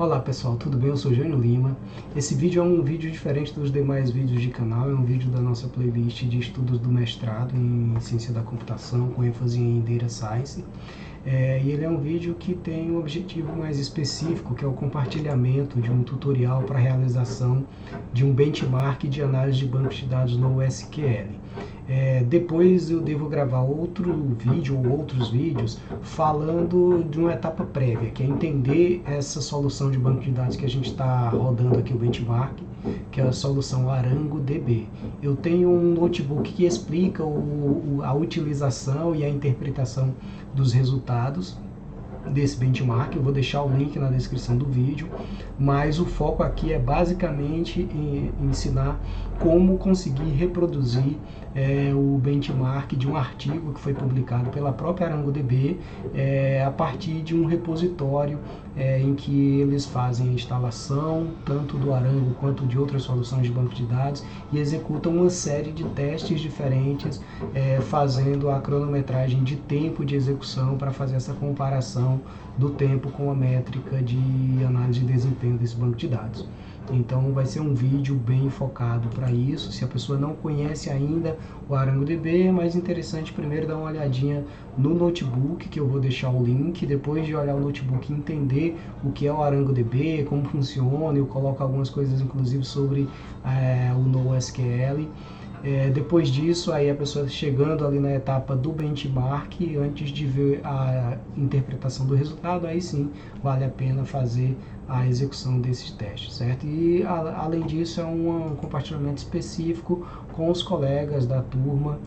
Olá pessoal, tudo bem? Eu sou Jânio Lima. Esse vídeo é um vídeo diferente dos demais vídeos de canal, é um vídeo da nossa playlist de estudos do mestrado em Ciência da Computação, com ênfase em Data Science. E ele é um vídeo que tem um objetivo mais específico, que é o compartilhamento de um tutorial para a realização de um benchmark de análise de bancos de dados no SQL. Depois eu devo gravar outro vídeo ou outros vídeos falando de uma etapa prévia, que é entender essa solução de banco de dados que a gente está rodando aqui, o benchmark, que é a solução ArangoDB. Eu tenho um notebook que explica a utilização e a interpretação dos resultados desse benchmark. Eu vou deixar o link na descrição do vídeo, mas o foco aqui é basicamente em ensinar como conseguir reproduzir o benchmark de um artigo que foi publicado pela própria ArangoDB a partir de um repositório em que eles fazem a instalação tanto do Arango quanto de outras soluções de banco de dados e executam uma série de testes diferentes, fazendo a cronometragem de tempo de execução para fazer essa comparação do tempo com a métrica de análise de desempenho desse banco de dados. Então vai ser um vídeo bem focado para isso. Se a pessoa não conhece ainda o ArangoDB, é mais interessante primeiro dar uma olhadinha no notebook, que eu vou deixar o link. Depois de olhar o notebook, entender o que é o ArangoDB, como funciona. Eu coloco algumas coisas inclusive sobre o NoSQL. Depois disso, aí a pessoa chegando ali na etapa do benchmark, antes de ver a interpretação do resultado, aí sim vale a pena fazer a execução desses testes, certo? E além disso, é um compartilhamento específico com os colegas da turma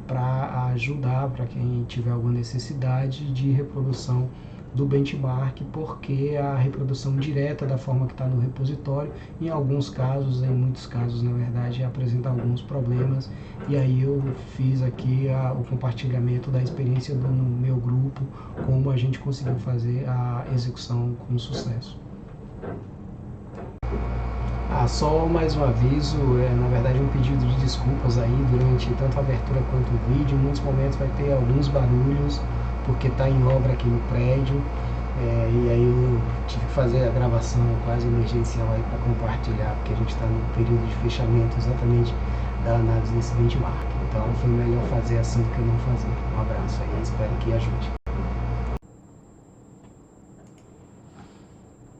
para ajudar, para quem tiver alguma necessidade de reprodução do benchmark, porque a reprodução direta da forma que está no repositório, em alguns casos, em muitos casos na verdade, apresenta alguns problemas, e aí eu fiz aqui o compartilhamento da experiência do meu grupo, como a gente conseguiu fazer a execução com sucesso. Só mais um aviso, na verdade um pedido de desculpas aí durante tanto a abertura quanto o vídeo. Em muitos momentos vai ter alguns barulhos, porque está em obra aqui no prédio, e aí eu tive que fazer a gravação quase emergencial aí para compartilhar, porque a gente está no período de fechamento exatamente da análise desse benchmark. Então foi melhor fazer assim do que não fazer. Um abraço aí, espero que ajude.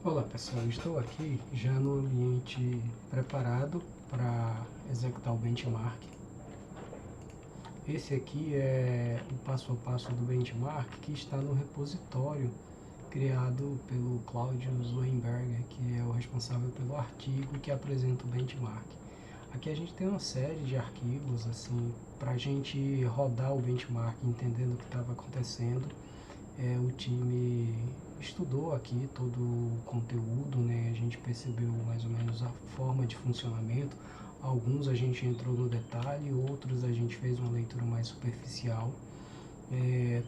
Olá pessoal, estou aqui já no ambiente preparado para executar o benchmark. Esse aqui é o passo a passo do benchmark que está no repositório criado pelo Claudius Weinberger, que é o responsável pelo artigo que apresenta o benchmark. Aqui a gente tem uma série de arquivos assim para a gente rodar o benchmark entendendo o que estava acontecendo. O time estudou aqui todo o conteúdo, né? A gente percebeu mais ou menos a forma de funcionamento. Alguns a gente entrou no detalhe, outros a gente fez uma leitura mais superficial.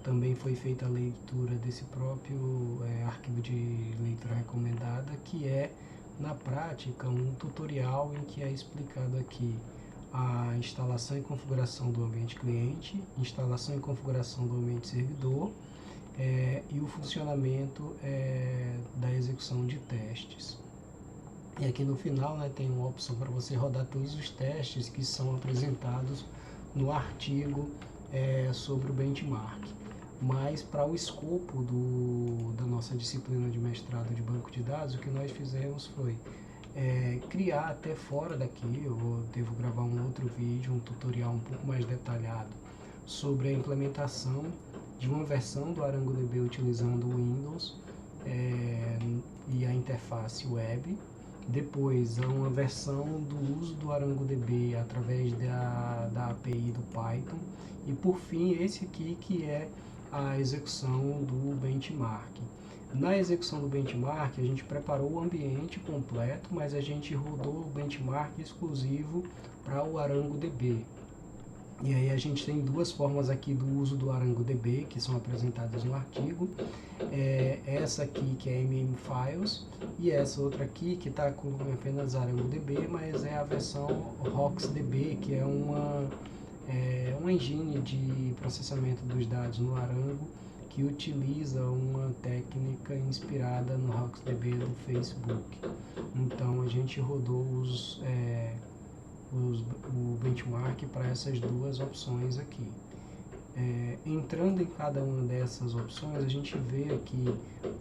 Também foi feita a leitura desse próprio arquivo de leitura recomendada, que é, na prática, um tutorial em que é explicado aqui a instalação e configuração do ambiente cliente, instalação e configuração do ambiente servidor, e o funcionamento da execução de testes. E aqui no final, tem uma opção para você rodar todos os testes que são apresentados no artigo sobre o benchmark. Mas para o escopo da nossa disciplina de mestrado de banco de dados, o que nós fizemos foi criar até fora daqui. Eu devo gravar um outro vídeo, um tutorial um pouco mais detalhado sobre a implementação de uma versão do ArangoDB utilizando o Windows e a interface web. Depois, uma versão do uso do ArangoDB através da API do Python. E por fim, esse aqui que é a execução do benchmark. Na execução do benchmark, a gente preparou o ambiente completo, mas a gente rodou o benchmark exclusivo para o ArangoDB. E aí a gente tem duas formas aqui do uso do ArangoDB, que são apresentadas no artigo. Essa aqui que é MM-Files, e essa outra aqui que está com apenas ArangoDB, mas é a versão RocksDB, que é uma engine de processamento dos dados no Arango, que utiliza uma técnica inspirada no RocksDB do Facebook. Então a gente rodou o benchmark para essas duas opções aqui. Entrando em cada uma dessas opções, a gente vê aqui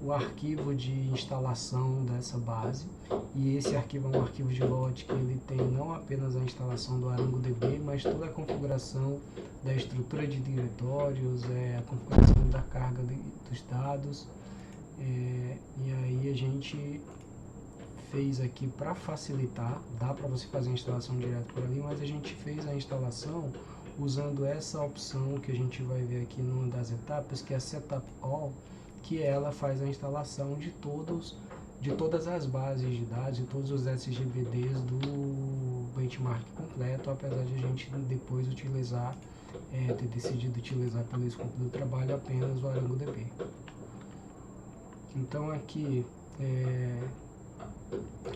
o arquivo de instalação dessa base, e esse arquivo é um arquivo de lote que ele tem não apenas a instalação do ArangoDB, mas toda a configuração da estrutura de diretórios, a configuração da carga dos dados, e aí a gente fez aqui para facilitar, dá para você fazer a instalação direto por ali, mas a gente fez a instalação usando essa opção que a gente vai ver aqui numa das etapas, que é a Setup All, que ela faz a instalação de todas as bases de dados, de todos os SGBDs do benchmark completo, apesar de a gente depois utilizar, ter decidido utilizar pelo escopo do trabalho apenas o ArangoDB. Então aqui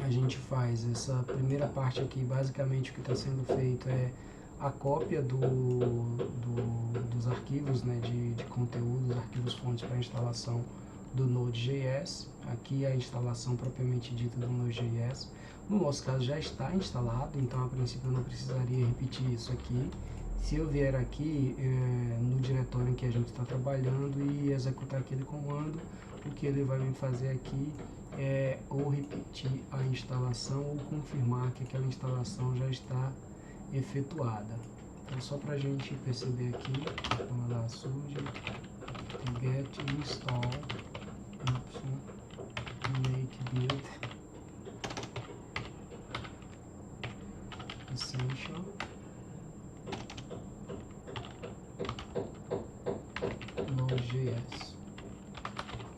a gente faz essa primeira parte aqui, basicamente o que está sendo feito é a cópia dos arquivos, né, de conteúdo, dos arquivos fontes para instalação do Node.js. Aqui a instalação propriamente dita do Node.js. No nosso caso já está instalado, então a princípio eu não precisaria repetir isso aqui. Se eu vier aqui no diretório em que a gente está trabalhando e executar aquele comando, o que ele vai me fazer aqui é ou repetir a instalação ou confirmar que aquela instalação já está efetuada. Então só para a gente perceber aqui, vou mandar sudo get install make build essential Node.js.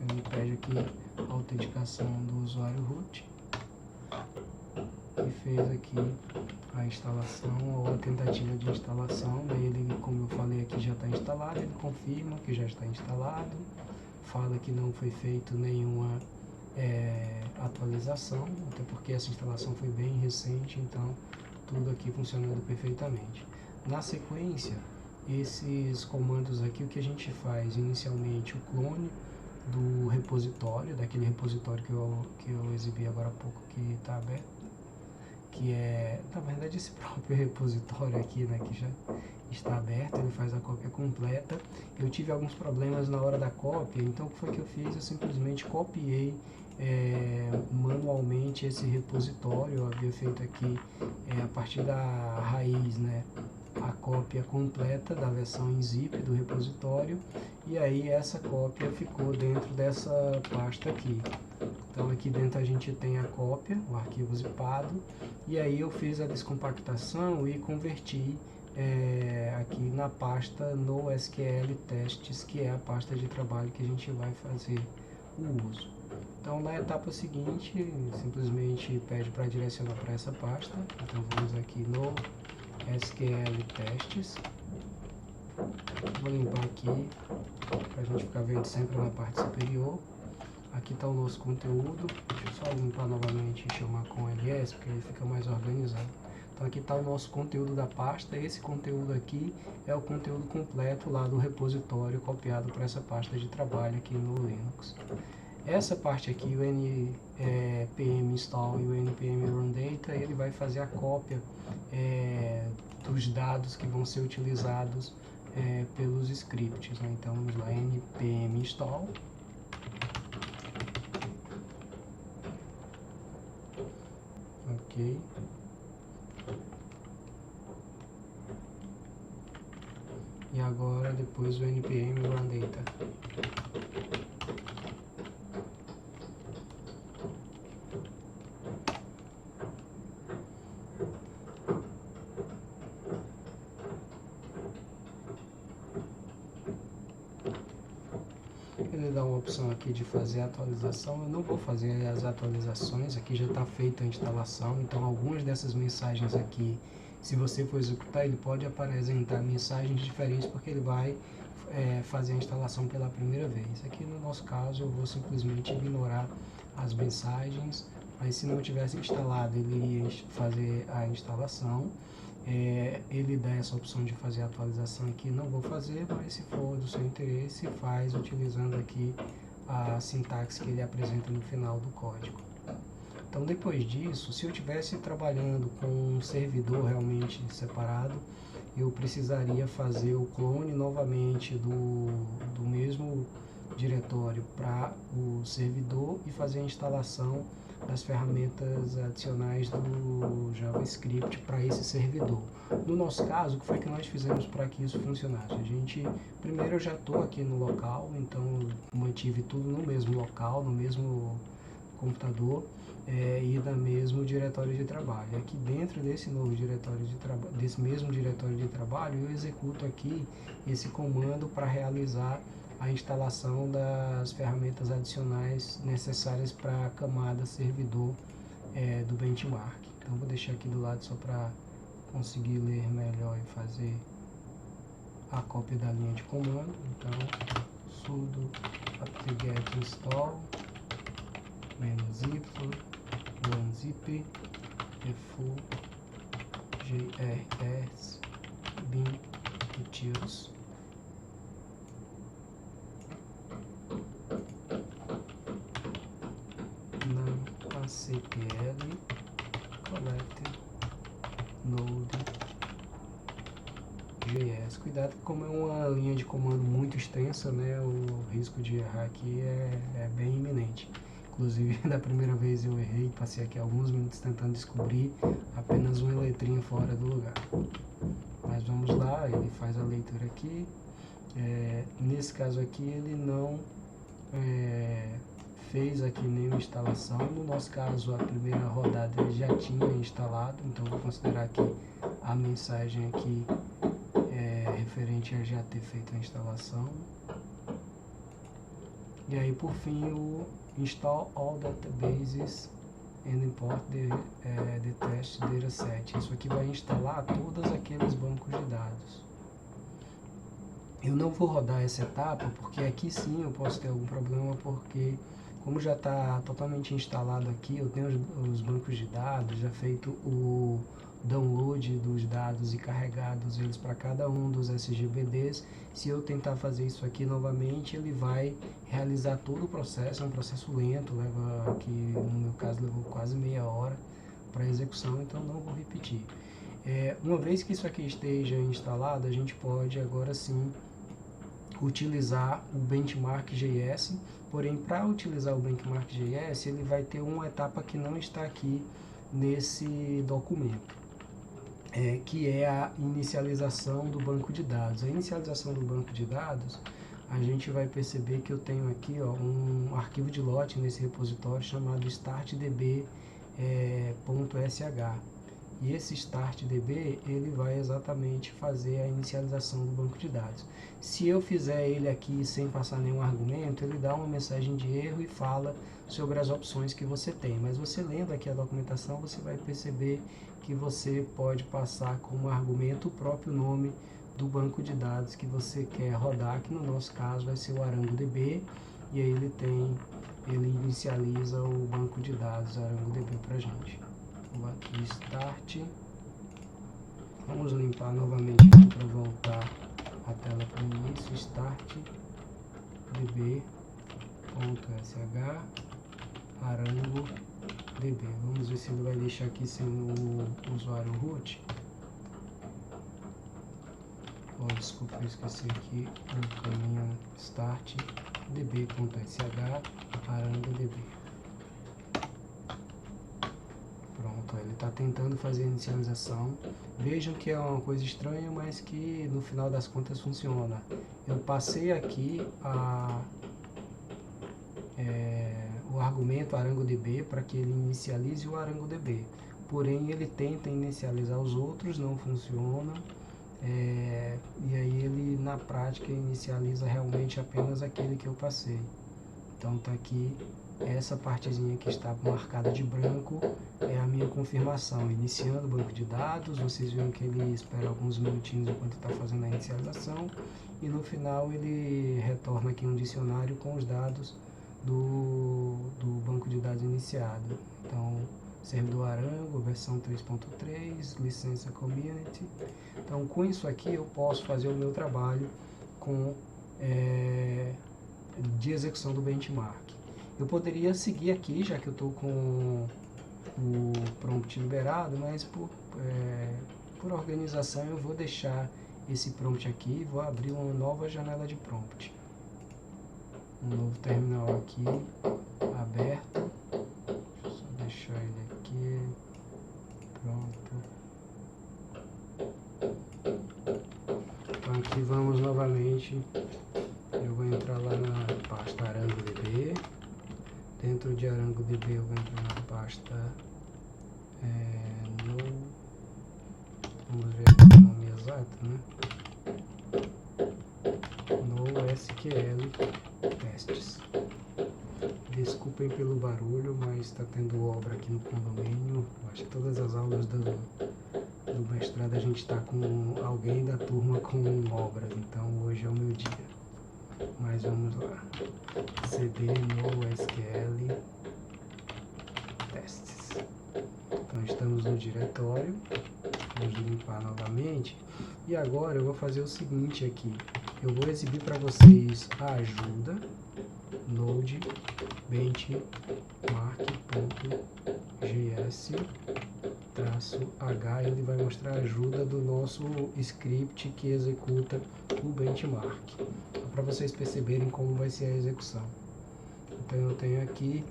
Ele pede aqui a autenticação do usuário root e fez aqui a instalação ou a tentativa de instalação. Ele, como eu falei aqui, já está instalado, ele confirma que já está instalado, fala que não foi feito nenhuma atualização, até porque essa instalação foi bem recente, então tudo aqui funcionando perfeitamente. Na sequência, esses comandos aqui, o que a gente faz? Inicialmente o clone do repositório, daquele repositório que eu exibi agora há pouco, que está aberto, que é, na verdade, esse próprio repositório aqui, né, que já está aberto. Ele faz a cópia completa. Eu tive alguns problemas na hora da cópia, então o que foi que eu fiz? Eu simplesmente copiei manualmente esse repositório. Eu havia feito aqui a partir da raiz, né, a cópia completa da versão em zip do repositório, e aí essa cópia ficou dentro dessa pasta aqui. Então aqui dentro a gente tem a cópia, o arquivo zipado, e aí eu fiz a descompactação e converti aqui na pasta NoSQL Testes, que é a pasta de trabalho que a gente vai fazer o uso. Então na etapa seguinte, simplesmente pede para direcionar para essa pasta. Então vamos aqui no SQL Testes. Vou limpar aqui para a gente ficar vendo sempre na parte superior. Aqui está o nosso conteúdo. Deixa eu só limpar novamente e chamar com ls, porque ele fica mais organizado. Então aqui está o nosso conteúdo da pasta. Esse conteúdo aqui é o conteúdo completo lá do repositório copiado para essa pasta de trabalho aqui no Linux. Essa parte aqui, o npm install e o npm run data, ele vai fazer a cópia dos dados que vão ser utilizados pelos scripts, né? Então vamos lá, npm install. Ok. E agora depois o npm run data. Ele dá uma opção aqui de fazer a atualização. Eu não vou fazer as atualizações, aqui já está feita a instalação, então algumas dessas mensagens aqui, se você for executar, ele pode apresentar mensagens diferentes porque ele vai fazer a instalação pela primeira vez. Aqui no nosso caso eu vou simplesmente ignorar as mensagens, mas se não tivesse instalado ele iria fazer a instalação. ele dá essa opção de fazer a atualização aqui, não vou fazer, mas se for do seu interesse, faz utilizando aqui a sintaxe que ele apresenta no final do código. Então, depois disso, se eu estivesse trabalhando com um servidor realmente separado, eu precisaria fazer o clone novamente do mesmo diretório para o servidor e fazer a instalação das ferramentas adicionais do JavaScript para esse servidor. No nosso caso, o que foi que nós fizemos para que isso funcionasse? Primeiro eu já estou aqui no local, então mantive tudo no mesmo local, no mesmo computador e no mesmo diretório de trabalho. Aqui dentro desse novo diretório de trabalho, desse mesmo diretório de trabalho, eu executo aqui esse comando para realizar a instalação das ferramentas adicionais necessárias para a camada servidor do benchmark. Então vou deixar aqui do lado só para conseguir ler melhor e fazer a cópia da linha de comando. Então sudo apt-get install -y unzip default grs bin utils não acpl collect node js. Cuidado que como é uma linha de comando muito extensa, né, o risco de errar aqui é bem iminente. Inclusive, da primeira vez eu errei, passei aqui alguns minutos tentando descobrir apenas uma letrinha fora do lugar. Mas vamos lá, ele faz a leitura aqui. Nesse caso aqui, ele não fez aqui nenhuma instalação. No nosso caso, a primeira rodada ele já tinha instalado, então vou considerar que a mensagem aqui é referente a já ter feito a instalação. E aí, por fim, o install all databases and import the test dataset. Isso aqui vai instalar todos aqueles bancos de dados. Eu não vou rodar essa etapa, porque aqui sim eu posso ter algum problema, porque como já está totalmente instalado aqui, eu tenho os bancos de dados, já feito o download dos dados e carregados eles para cada um dos SGBDs. Se eu tentar fazer isso aqui novamente, ele vai realizar todo o processo, é um processo lento, leva aqui, no meu caso, levou quase meia hora para execução, então não vou repetir. Uma vez que isso aqui esteja instalado, a gente pode agora sim utilizar o benchmark.js, porém para utilizar o benchmark.js ele vai ter uma etapa que não está aqui nesse documento, que é a inicialização do banco de dados. A inicialização do banco de dados, a gente vai perceber que eu tenho aqui um arquivo de lote nesse repositório chamado startdb.sh. E esse startdb, ele vai exatamente fazer a inicialização do banco de dados. Se eu fizer ele aqui sem passar nenhum argumento, ele dá uma mensagem de erro e fala sobre as opções que você tem. Mas você lendo aqui a documentação, você vai perceber que você pode passar como argumento o próprio nome do banco de dados que você quer rodar, que no nosso caso vai ser o ArangoDB, e aí ele inicializa o banco de dados ArangoDB para a gente. Vou aqui start, vamos limpar novamente aqui para voltar a tela para o início, startdb.sh arangodb. Vamos ver se ele vai deixar aqui sem o usuário root. Desculpa, eu esqueci aqui o caminho startdb.sh arangodb. Pronto, ele está tentando fazer a inicialização. Vejam que é uma coisa estranha, mas que no final das contas funciona. Eu passei aqui o argumento ArangoDB para que ele inicialize o ArangoDB. Porém, ele tenta inicializar os outros, não funciona. E aí ele na prática inicializa realmente apenas aquele que eu passei. Então está aqui. Essa partezinha que está marcada de branco é a minha confirmação, iniciando o banco de dados. Vocês viram que ele espera alguns minutinhos enquanto está fazendo a inicialização, e no final ele retorna aqui um dicionário com os dados do banco de dados iniciado. Então, servidor Arango, versão 3.3, licença community. Então, com isso aqui eu posso fazer o meu trabalho de execução do benchmark. Eu poderia seguir aqui, já que eu estou com o prompt liberado, mas por organização eu vou deixar esse prompt aqui, vou abrir uma nova janela de prompt. Um novo terminal aqui, aberto. Deixa eu só deixar ele aqui. Pronto. Então aqui vamos novamente. Eu vou entrar lá na pasta ArangoDB. Dentro de ArangoDB eu vou entrar na pasta vamos ver o nome exato, né? NoSQL testes. Desculpem pelo barulho, mas está tendo obra aqui no condomínio. Acho que todas as aulas do mestrado a gente está com alguém da turma com obras, então hoje é o meu dia. Mas vamos lá. cd NoSQL testes. Então estamos no diretório. Vamos limpar novamente. E agora eu vou fazer o seguinte aqui. Eu vou exibir para vocês a ajuda node benchmark.js-h. Ele vai mostrar a ajuda do nosso script que executa o benchmark, para vocês perceberem como vai ser a execução. Então eu tenho aqui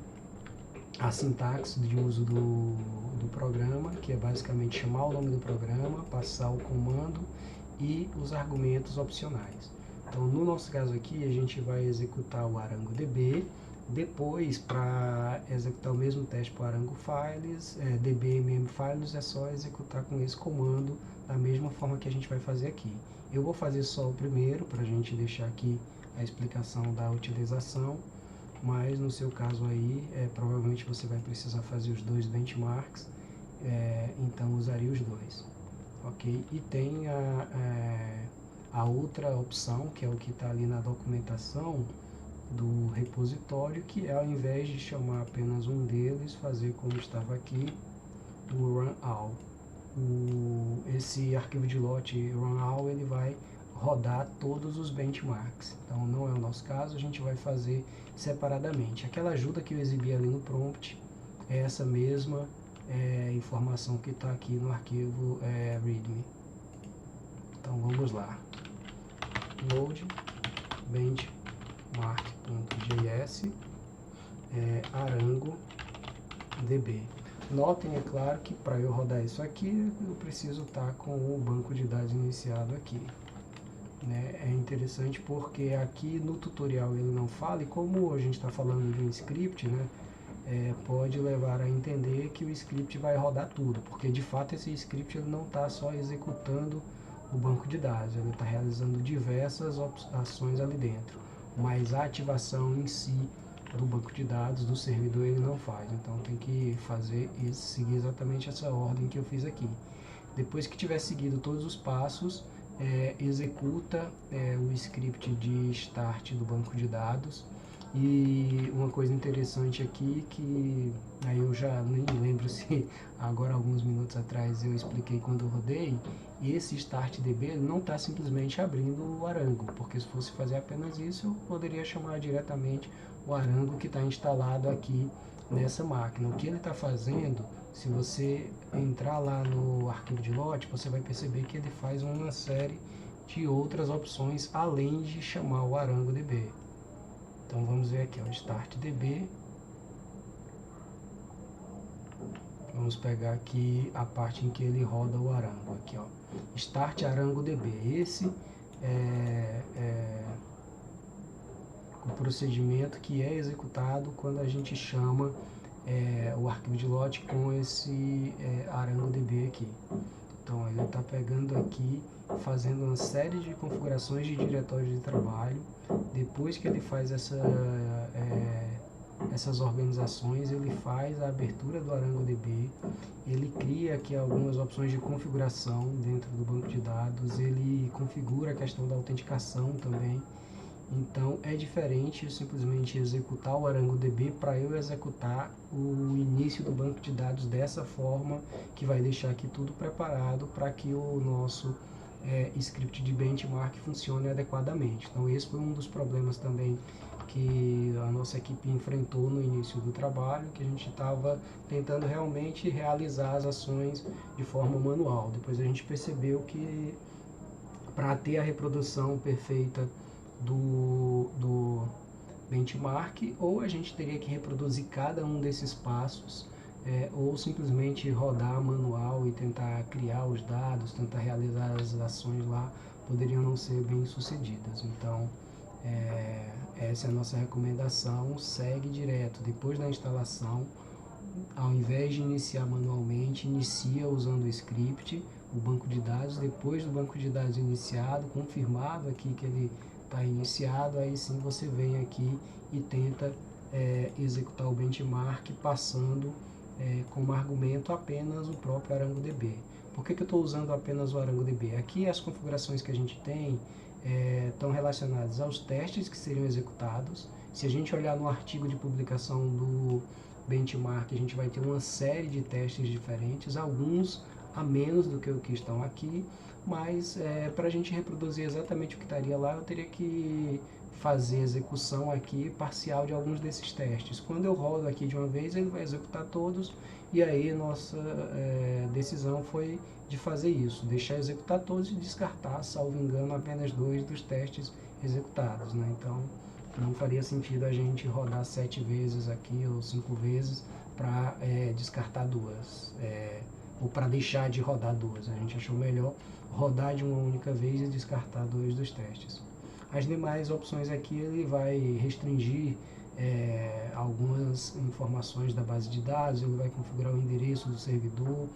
a sintaxe de uso do programa, que é basicamente chamar o nome do programa, passar o comando e os argumentos opcionais. Então, no nosso caso aqui, a gente vai executar o ArangoDB. Depois, para executar o mesmo teste para o Arango Files, dbmm Files, é só executar com esse comando da mesma forma que a gente vai fazer aqui. Eu vou fazer só o primeiro, para a gente deixar aqui a explicação da utilização, mas no seu caso aí, provavelmente você vai precisar fazer os dois benchmarks, então usaria os dois. Ok? E tem a outra opção, que é o que está ali na documentação do repositório, que é, ao invés de chamar apenas um deles, fazer como estava aqui, o run all. Esse arquivo de lote run all, ele vai rodar todos os benchmarks. Então não é o nosso caso, a gente vai fazer separadamente. Aquela ajuda que eu exibi ali no prompt é essa mesma informação que está aqui no arquivo readme. Então vamos lá. Node benchmark.js ArangoDB. Notem, é claro, que para eu rodar isso aqui, eu preciso estar com o banco de dados iniciado aqui. É interessante porque aqui no tutorial ele não fala, e como a gente está falando de um script, pode levar a entender que o script vai rodar tudo, porque de fato esse script ele não está só executando o banco de dados, ele está realizando diversas ações ali dentro, mas a ativação em si do banco de dados do servidor ele não faz. Então tem que seguir exatamente essa ordem que eu fiz aqui. Depois que tiver seguido todos os passos, executa o script de start do banco de dados. E uma coisa interessante aqui, que aí eu já nem lembro se agora alguns minutos atrás eu expliquei quando eu rodei, esse startdb não está simplesmente abrindo o Arango, porque se fosse fazer apenas isso, eu poderia chamar diretamente o Arango que está instalado aqui nessa máquina. O que ele está fazendo, se você entrar lá no arquivo de lote, você vai perceber que ele faz uma série de outras opções além de chamar o ArangoDB. Então vamos ver aqui, startdb. Vamos pegar aqui a parte em que ele roda o Arango. Aqui, start ArangoDB. Esse é o procedimento que é executado quando a gente chama o arquivo de lote com esse ArangoDB aqui. Então ele está pegando aqui, fazendo uma série de configurações de diretórios de trabalho. Depois que ele faz essas organizações, ele faz a abertura do ArangoDB, ele cria aqui algumas opções de configuração dentro do banco de dados, ele configura a questão da autenticação também, Então é diferente eu simplesmente executar o ArangoDB para eu executar o início do banco de dados dessa forma, que vai deixar aqui tudo preparado para que o nosso script de benchmark funcione adequadamente. Então esse foi um dos problemas também que a nossa equipe enfrentou no início do trabalho, que a gente estava tentando realmente realizar as ações de forma manual. Depois a gente percebeu que para ter a reprodução perfeita do benchmark, ou a gente teria que reproduzir cada um desses passos, ou simplesmente rodar manual e tentar criar os dados, tentar realizar as ações lá, poderiam não ser bem sucedidas. Então, essa é a nossa recomendação, segue direto, depois da instalação, ao invés de iniciar manualmente, inicia usando o script, o banco de dados, depois do banco de dados iniciado, confirmado aqui que ele está iniciado, aí sim você vem aqui e tenta executar o benchmark passando como argumento apenas o próprio ArangoDB. Por que eu estou usando apenas o ArangoDB? Aqui as configurações que a gente tem estão relacionadas aos testes que seriam executados. Se a gente olhar no artigo de publicação do benchmark, a gente vai ter uma série de testes diferentes, alguns a menos do que o que estão aqui, mas para a gente reproduzir exatamente o que estaria lá, eu teria que fazer execução aqui parcial de alguns desses testes. Quando eu rodo aqui de uma vez, ele vai executar todos, e aí nossa decisão foi de fazer isso, deixar executar todos e descartar, salvo engano, apenas 2 dos testes executados, né? Então não faria sentido a gente rodar 7 vezes aqui ou 5 vezes para descartar 2, ou para deixar de rodar 2. A gente achou melhor rodar de uma única vez e descartar 2 dos testes. As demais opções aqui ele vai restringir algumas informações da base de dados, ele vai configurar o endereço do servidor.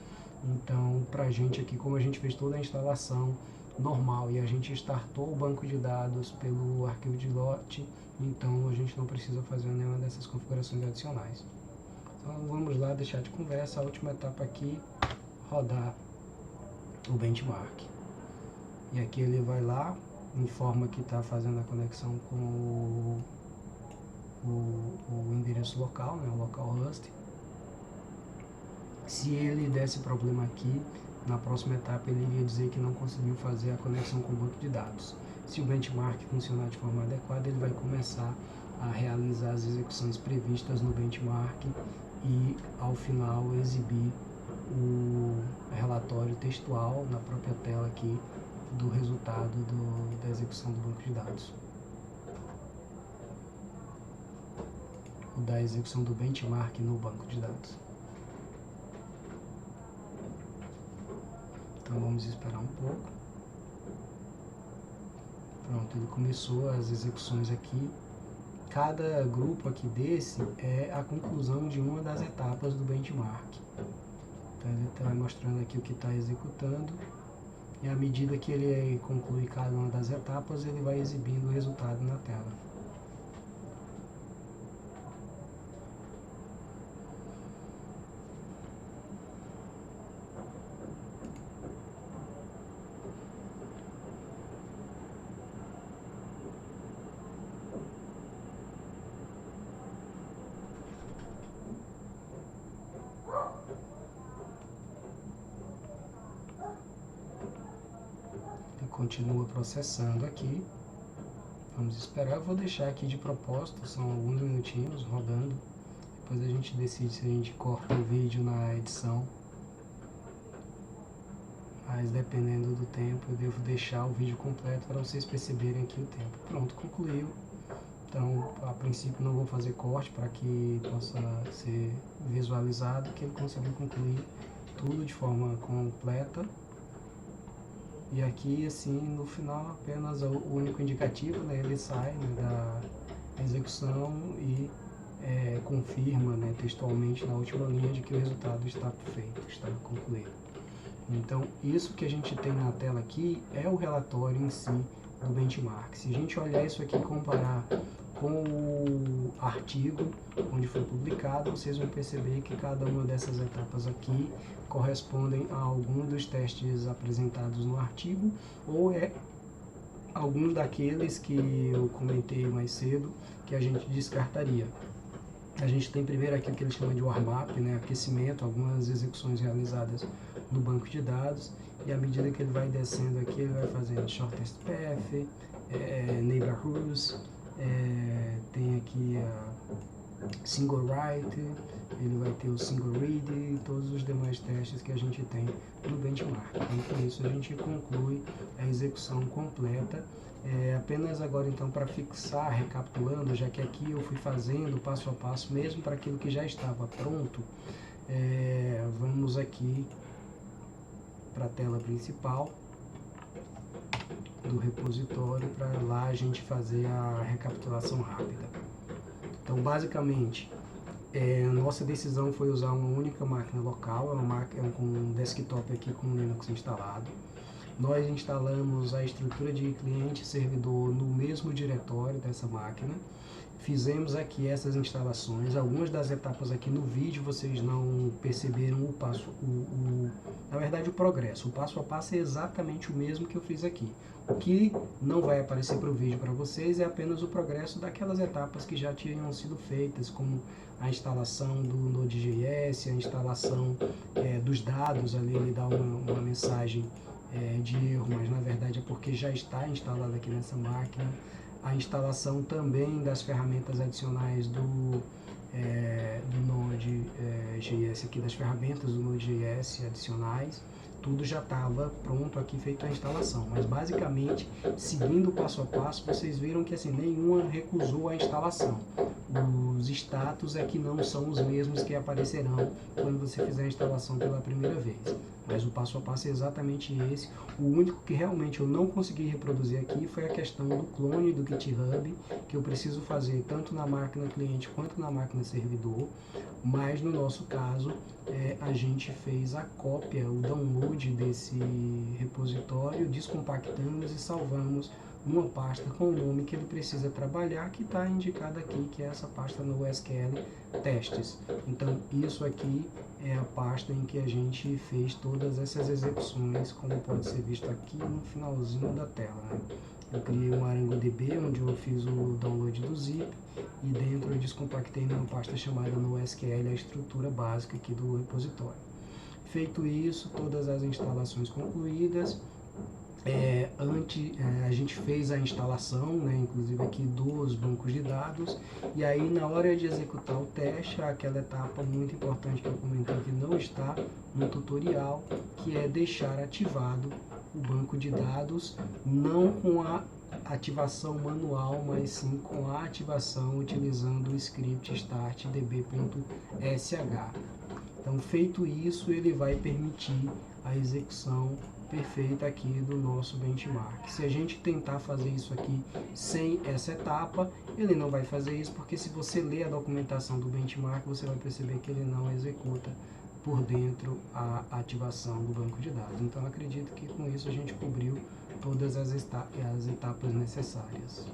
Então, para a gente aqui, como a gente fez toda a instalação normal e a gente startou o banco de dados pelo arquivo de lote, então a gente não precisa fazer nenhuma dessas configurações adicionais. Então vamos lá, deixar de conversa, a última etapa aqui, rodar o benchmark. E aqui ele vai lá, informa que está fazendo a conexão com o endereço local, né, o localhost. Se ele desse problema aqui, na próxima etapa ele iria dizer que não conseguiu fazer a conexão com o banco de dados. Se o benchmark funcionar de forma adequada, ele vai começar a realizar as execuções previstas no benchmark e, ao final, exibir o relatório textual na própria tela aqui do resultado da execução do banco de dados. Ou da execução do benchmark no banco de dados. Então vamos esperar um pouco. Pronto, ele começou as execuções aqui. Cada grupo aqui desse é a conclusão de uma das etapas do benchmark. Então ele está mostrando aqui o que está executando. E à medida que ele conclui cada uma das etapas, ele vai exibindo o resultado na tela. Continua processando aqui. Vamos esperar, eu vou deixar aqui de propósito, são alguns minutinhos rodando. Depois a gente decide se a gente corta o vídeo na edição. Mas dependendo do tempo, eu devo deixar o vídeo completo para vocês perceberem aqui o tempo. Pronto, concluiu. Então, a princípio não vou fazer corte para que possa ser visualizado que ele conseguiu concluir tudo de forma completa. E aqui, assim, no final, apenas o único indicativo, né, ele sai, né, da execução e confirma, né, textualmente na última linha de que o resultado está feito, está concluído. Então, isso que a gente tem na tela aqui é o relatório em si do benchmark. Se a gente olhar isso aqui e comparar com o artigo onde foi publicado, vocês vão perceber que cada uma dessas etapas aqui correspondem a algum dos testes apresentados no artigo, ou é alguns daqueles que eu comentei mais cedo, que a gente descartaria. A gente tem primeiro aqui o que ele chama de warm-up, né, aquecimento, algumas execuções realizadas no banco de dados, e à medida que ele vai descendo aqui, ele vai fazendo shortest path, neighborhoods, tem aqui a single write, ele vai ter o single read e todos os demais testes que a gente tem no benchmark. Então, com isso a gente conclui a execução completa. Apenas agora então para fixar, recapitulando, já que aqui eu fui fazendo passo a passo mesmo para aquilo que já estava pronto, vamos aqui para a tela principal do repositório, para lá a gente fazer a recapitulação rápida. Então, basicamente, a nossa decisão foi usar uma única máquina local, uma máquina com um desktop aqui com Linux instalado. Nós instalamos a estrutura de cliente e servidor no mesmo diretório dessa máquina. Fizemos aqui essas instalações. Algumas das etapas aqui no vídeo vocês não perceberam na verdade o progresso. O passo a passo é exatamente o mesmo que eu fiz aqui. O que não vai aparecer para o vídeo para vocês é apenas o progresso daquelas etapas que já tinham sido feitas, como a instalação do Node.js, a instalação dos dados. Ali ele dá uma mensagem de erro, mas na verdade é porque já está instalado aqui nessa máquina. A instalação também das ferramentas adicionais do Node.js, aqui das ferramentas do Node.js adicionais, tudo já estava pronto aqui, feito a instalação. Mas basicamente, seguindo o passo a passo, vocês viram que assim, nenhuma recusou a instalação. Os status é que não são os mesmos que aparecerão quando você fizer a instalação pela primeira vez. Mas o passo a passo é exatamente esse. O único que realmente eu não consegui reproduzir aqui foi a questão do clone do GitHub, que eu preciso fazer tanto na máquina cliente quanto na máquina servidor. Mas no nosso caso, a gente fez a cópia, o download desse repositório, descompactamos e salvamos uma pasta com o nome que ele precisa trabalhar, que está indicado aqui, que é essa pasta no SQL testes. Então isso aqui é a pasta em que a gente fez todas essas execuções, como pode ser visto aqui no finalzinho da tela, né? Eu criei um ArangoDB, onde eu fiz o download do zip, e dentro eu descompactei numa pasta chamada NoSQL, a estrutura básica aqui do repositório. Feito isso, todas as instalações concluídas, a gente fez a instalação, né, inclusive aqui dos bancos de dados, e aí na hora de executar o teste, aquela etapa muito importante que eu comentei que não está no tutorial, que é deixar ativado o banco de dados, não com a ativação manual, mas sim com a ativação utilizando o script startdb.sh. Então, feito isso, ele vai permitir a execução perfeita aqui do nosso benchmark. Se a gente tentar fazer isso aqui sem essa etapa, ele não vai fazer isso, porque se você ler a documentação do benchmark, você vai perceber que ele não executa por dentro a ativação do banco de dados. Então, acredito que com isso a gente cobriu todas as etapas necessárias.